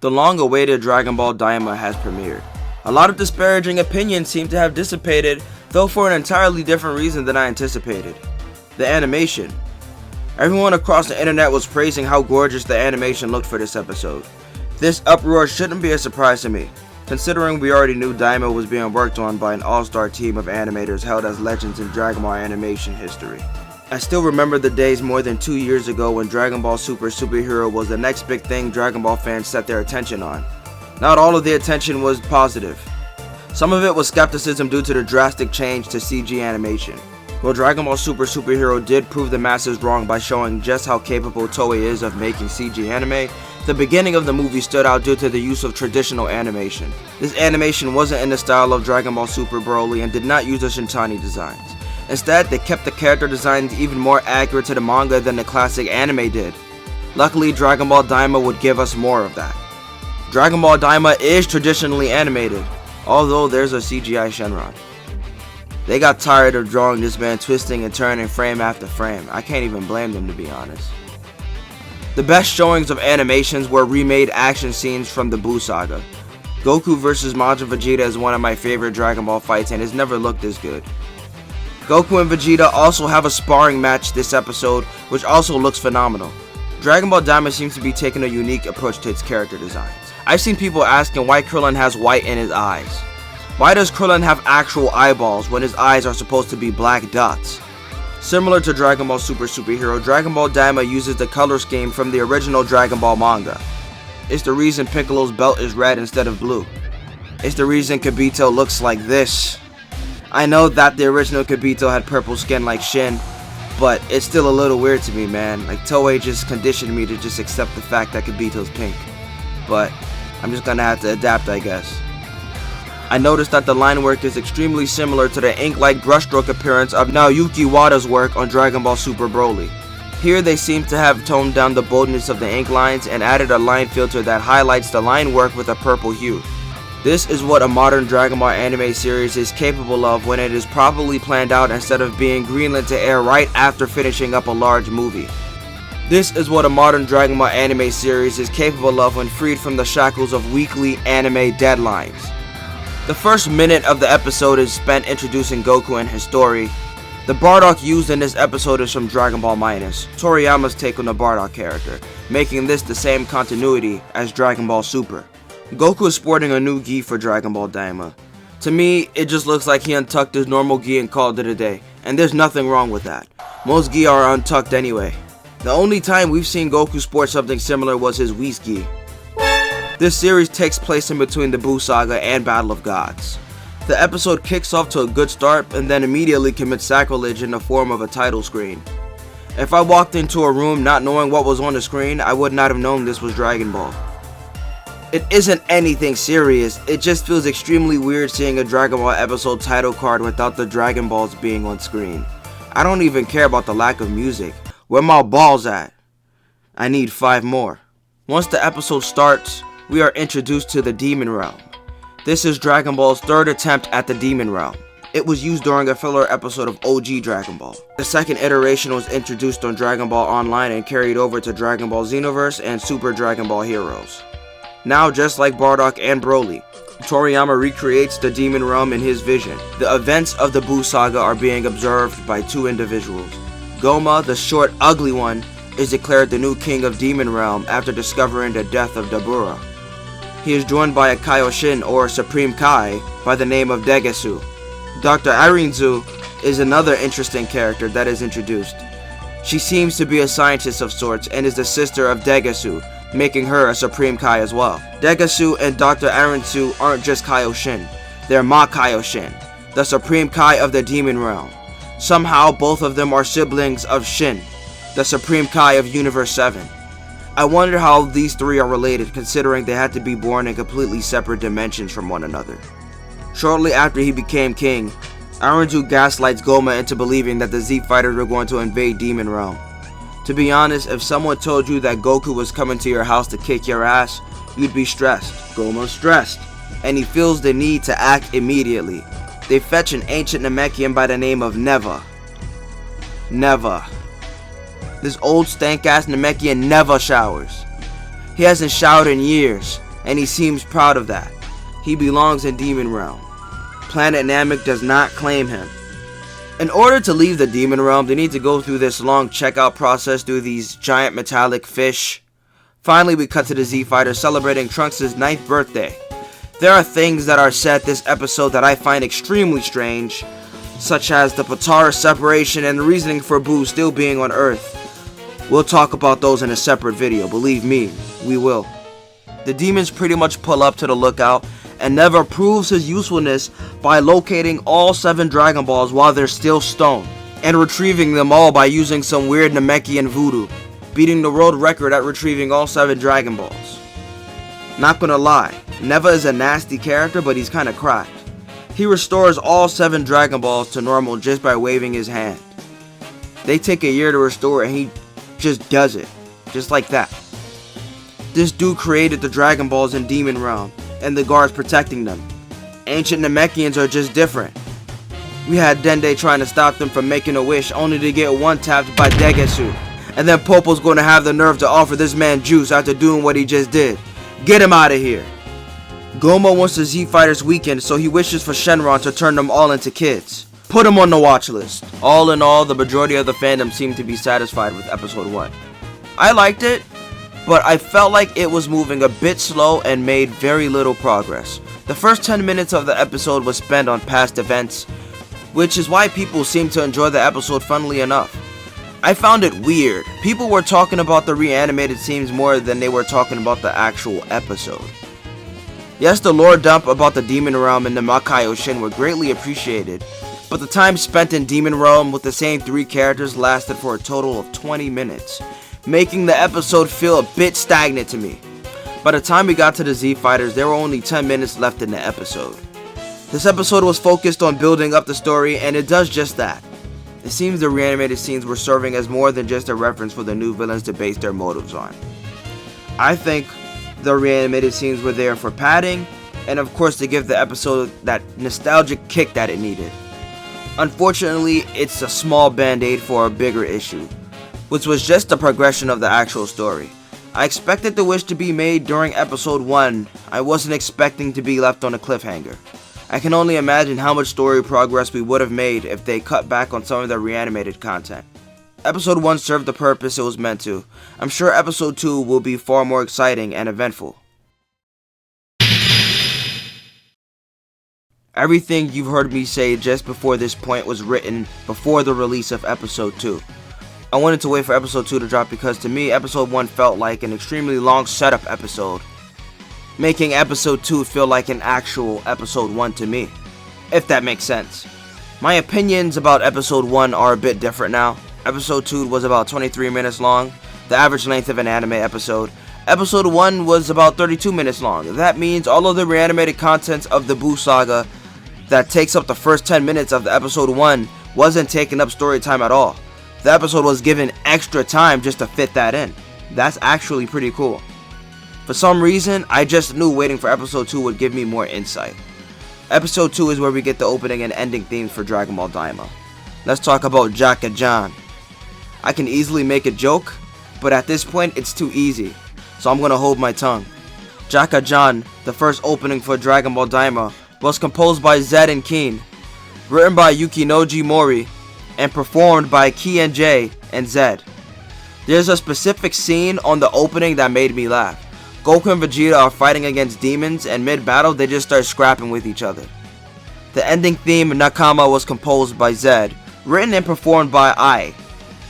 The long-awaited Dragon Ball Daima has premiered. A lot of disparaging opinions seem to have dissipated, though for an entirely different reason than I anticipated. The animation. Everyone across the internet was praising how gorgeous the animation looked for this episode. This uproar shouldn't be a surprise to me, considering we already knew Daima was being worked on by an all-star team of animators held as legends in Dragon Ball animation history. I still remember the days more than 2 years ago when Dragon Ball Super Superhero was the next big thing Dragon Ball fans set their attention on. Not all of the attention was positive. Some of it was skepticism due to the drastic change to CG animation. While Dragon Ball Super Superhero did prove the masses wrong by showing just how capable Toei is of making CG anime, the beginning of the movie stood out due to the use of traditional animation. This animation wasn't in the style of Dragon Ball Super Broly and did not use the Shintani designs. Instead, they kept the character designs even more accurate to the manga than the classic anime did. Luckily, Dragon Ball Daima would give us more of that. Dragon Ball Daima is traditionally animated, although there's a CGI Shenron. They got tired of drawing this man twisting and turning frame after frame. I can't even blame them, to be honest. The best showings of animations were remade action scenes from the Buu saga. Goku vs Majin Vegeta is one of my favorite Dragon Ball fights and has never looked this good. Goku and Vegeta also have a sparring match this episode, which also looks phenomenal. Dragon Ball Daima seems to be taking a unique approach to its character designs. I've seen people asking why Krillin has white in his eyes. Why does Krillin have actual eyeballs when his eyes are supposed to be black dots? Similar to Dragon Ball Super Superhero, Dragon Ball Daima uses the color scheme from the original Dragon Ball manga. It's the reason Piccolo's belt is red instead of blue. It's the reason Kibito looks like this. I know that the original Kibito had purple skin like Shin, but it's still a little weird to me, man. Like, Toei just conditioned me to just accept the fact that Kibito's pink. But I'm just gonna have to adapt, I guess. I noticed that the line work is extremely similar to the ink-like brushstroke appearance of Naoyuki Wada's work on Dragon Ball Super Broly. Here they seem to have toned down the boldness of the ink lines and added a line filter that highlights the line work with a purple hue. This is what a modern Dragon Ball anime series is capable of when it is properly planned out instead of being greenlit to air right after finishing up a large movie. This is what a modern Dragon Ball anime series is capable of when freed from the shackles of weekly anime deadlines. The first minute of the episode is spent introducing Goku and his story. The Bardock used in this episode is from Dragon Ball Minus, Toriyama's take on the Bardock character, making this the same continuity as Dragon Ball Super. Goku is sporting a new gi for Dragon Ball Daima. To me, it just looks like he untucked his normal gi and called it a day, and there's nothing wrong with that. Most gi are untucked anyway. The only time we've seen Goku sport something similar was his Whis gi. This series takes place in between the Buu saga and Battle of Gods. The episode kicks off to a good start and then immediately commits sacrilege in the form of a title screen. If I walked into a room not knowing what was on the screen, I would not have known this was Dragon Ball. It isn't anything serious, it just feels extremely weird seeing a Dragon Ball episode title card without the Dragon Balls being on screen. I don't even care about the lack of music. Where my balls at? I need 5 more. Once the episode starts, we are introduced to the Demon Realm. This is Dragon Ball's third attempt at the Demon Realm. It was used during a filler episode of OG Dragon Ball. The second iteration was introduced on Dragon Ball Online and carried over to Dragon Ball Xenoverse and Super Dragon Ball Heroes. Now, just like Bardock and Broly, Toriyama recreates the Demon Realm in his vision. The events of the Buu saga are being observed by 2 individuals. Goma, the short, ugly one, is declared the new king of Demon Realm after discovering the death of Dabura. He is joined by a Kaioshin or Supreme Kai by the name of Degesu. Dr. Irinzu is another interesting character that is introduced. She seems to be a scientist of sorts and is the sister of Degesu, making her a Supreme Kai as well. Degesu and Dr. Irinzu aren't just Kaioshin, they're Ma Kaioshin, the Supreme Kai of the Demon Realm. Somehow both of them are siblings of Shin, the Supreme Kai of Universe 7. I wonder how these 3 are related, considering they had to be born in completely separate dimensions from one another. Shortly after he became king, Irinzu gaslights Goma into believing that the Z Fighters were going to invade Demon Realm. To be honest, if someone told you that Goku was coming to your house to kick your ass, you'd be stressed. Goma's stressed, and he feels the need to act immediately. They fetch an ancient Namekian by the name of Neva. This old stank-ass Namekian never showers. He hasn't showered in years. and he seems proud of that. He belongs in Demon Realm. Planet Namek does not claim him. In order to leave the Demon Realm, they need to go through this long checkout process through these giant metallic fish. Finally, we cut to the Z-Fighters celebrating Trunks' 9th birthday. There are things that are said this episode that I find extremely strange, such as the Potara separation and the reasoning for Boo still being on Earth. We'll talk about those in a separate video, believe me, we will. The demons pretty much pull up to the lookout, and Never proves his usefulness by locating all 7 Dragon Balls while they're still stoned, and retrieving them all by using some weird Namekian voodoo, beating the world record at retrieving all 7 Dragon Balls. Not gonna lie, Neva is a nasty character, but he's kinda cracked. He restores all 7 Dragon Balls to normal just by waving his hand. They take a year to restore and he just does it, just like that. This dude created the Dragon Balls in Demon Realm, and the guards protecting them. Ancient Namekians are just different. We had Dende trying to stop them from making a wish, only to get one-tapped by Degetsu. And then Popo's going to have the nerve to offer this man juice after doing what he just did. Get him out of here. Goma wants the Z-Fighters weakened, so he wishes for Shenron to turn them all into kids. Put him on the watch list. All in all, the majority of the fandom seemed to be satisfied with episode 1. I liked it, but I felt like it was moving a bit slow and made very little progress. The first 10 minutes of the episode was spent on past events, which is why people seemed to enjoy the episode funnily enough. I found it weird. People were talking about the reanimated scenes more than they were talking about the actual episode. Yes, the lore dump about the Demon Realm and the Makai Shin were greatly appreciated, but the time spent in Demon Realm with the same 3 characters lasted for a total of 20 minutes. Making the episode feel a bit stagnant to me. By the time we got to the Z-Fighters, there were only 10 minutes left in the episode. This episode was focused on building up the story, and it does just that. It seems the reanimated scenes were serving as more than just a reference for the new villains to base their motives on. I think the reanimated scenes were there for padding, and of course to give the episode that nostalgic kick that it needed. Unfortunately, it's a small band-aid for a bigger issue, which was just the progression of the actual story. I expected the wish to be made during episode 1, I wasn't expecting to be left on a cliffhanger. I can only imagine how much story progress we would have made if they cut back on some of the reanimated content. Episode 1 served the purpose it was meant to. I'm sure episode 2 will be far more exciting and eventful. Everything you've heard me say just before this point was written before the release of episode 2. I wanted to wait for episode 2 to drop because to me episode 1 felt like an extremely long setup episode, making episode 2 feel like an actual episode 1 to me, if that makes sense. My opinions about episode 1 are a bit different now. Episode 2 was about 23 minutes long, the average length of an anime episode. Episode 1 was about 32 minutes long. That means all of the reanimated contents of the Boo Saga that takes up the first 10 minutes of the episode 1 wasn't taking up story time at all. The episode was given extra time just to fit that in. That's actually pretty cool. For some reason, I just knew waiting for episode 2 would give me more insight. Episode 2 is where we get the opening and ending themes for Dragon Ball Daima. Let's talk about Jaka-Jan. I can easily make a joke, but at this point it's too easy, so I'm gonna hold my tongue. Jaka-Jan, the first opening for Dragon Ball Daima, was composed by Zed and Keen, written by Yukinoji Mori, and performed by Ki and J and Zed. There's a specific scene on the opening that made me laugh. Goku and Vegeta are fighting against demons, and mid-battle they just start scrapping with each other. The ending theme, Nakama, was composed by Zed, written and performed by I.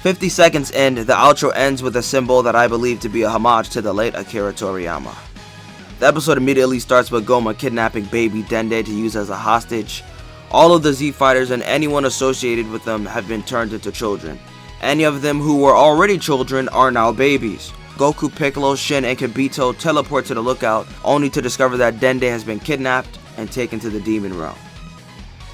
50 seconds in, the outro ends with a symbol that I believe to be a homage to the late Akira Toriyama. The episode immediately starts with Goma kidnapping baby Dende to use as a hostage. All of the Z-Fighters and anyone associated with them have been turned into children. Any of them who were already children are now babies. Goku, Piccolo, Shin, and Kibito teleport to the lookout, only to discover that Dende has been kidnapped and taken to the Demon Realm.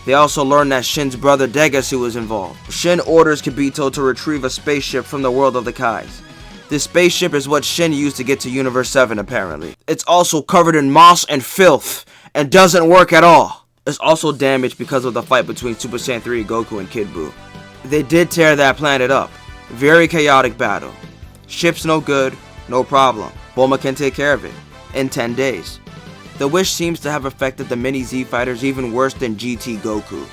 They also learn that Shin's brother Degetsu is involved. Shin orders Kibito to retrieve a spaceship from the world of the Kais. This spaceship is what Shin used to get to Universe 7 apparently. It's also covered in moss and filth, and doesn't work at all. It's also damaged because of the fight between Super Saiyan 3 Goku and Kid Buu. They did tear that planet up. Very chaotic battle. Ship's no good, no problem. Bulma can take care of it. in 10 days. The wish seems to have affected the mini Z Fighters even worse than GT Goku.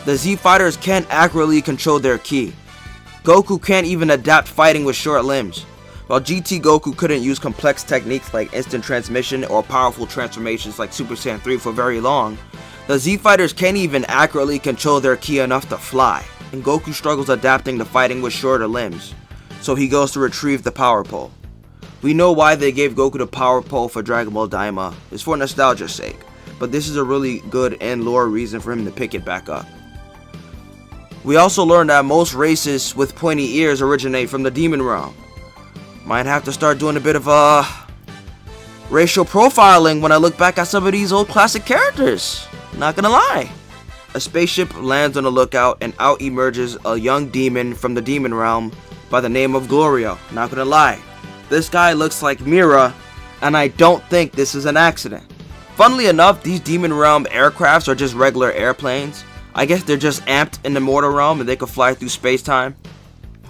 The Z Fighters can't accurately control their ki. Goku can't even adapt fighting with short limbs. While GT Goku couldn't use complex techniques like instant transmission or powerful transformations like Super Saiyan 3 for very long, the Z Fighters can't even accurately control their ki enough to fly, and Goku struggles adapting to fighting with shorter limbs, so he goes to retrieve the Power Pole. We know why they gave Goku the Power Pole for Dragon Ball Daima, it's for nostalgia's sake, but this is a really good and lore reason for him to pick it back up. We also learned that most races with pointy ears originate from the Demon Realm. Might have to start doing a bit of racial profiling when I look back at some of these old classic characters. Not gonna lie. A spaceship lands on the lookout and out emerges a young demon from the Demon Realm by the name of Glorio. Not gonna lie. This guy looks like Mira, and I don't think this is an accident. Funnily enough, these Demon Realm aircrafts are just regular airplanes. I guess they're just amped in the mortal realm and they could fly through space-time.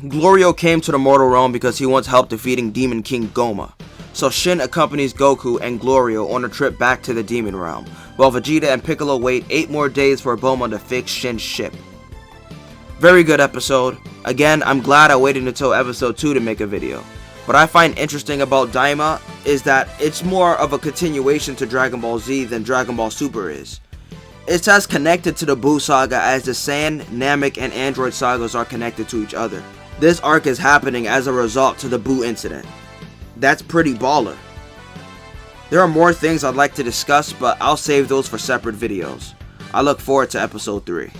Glorio came to the mortal realm because he wants help defeating Demon King Goma. So Shin accompanies Goku and Glorio on a trip back to the Demon Realm, while Vegeta and Piccolo wait 8 more days for Bulma to fix Shin's ship. Very good episode. Again, I'm glad I waited until episode 2 to make a video. What I find interesting about Daima is that it's more of a continuation to Dragon Ball Z than Dragon Ball Super is. It's as connected to the Buu saga as the Saiyan, Namek, and Android sagas are connected to each other. This arc is happening as a result to the Buu incident. That's pretty baller. There are more things I'd like to discuss, but I'll save those for separate videos. I look forward to episode 3.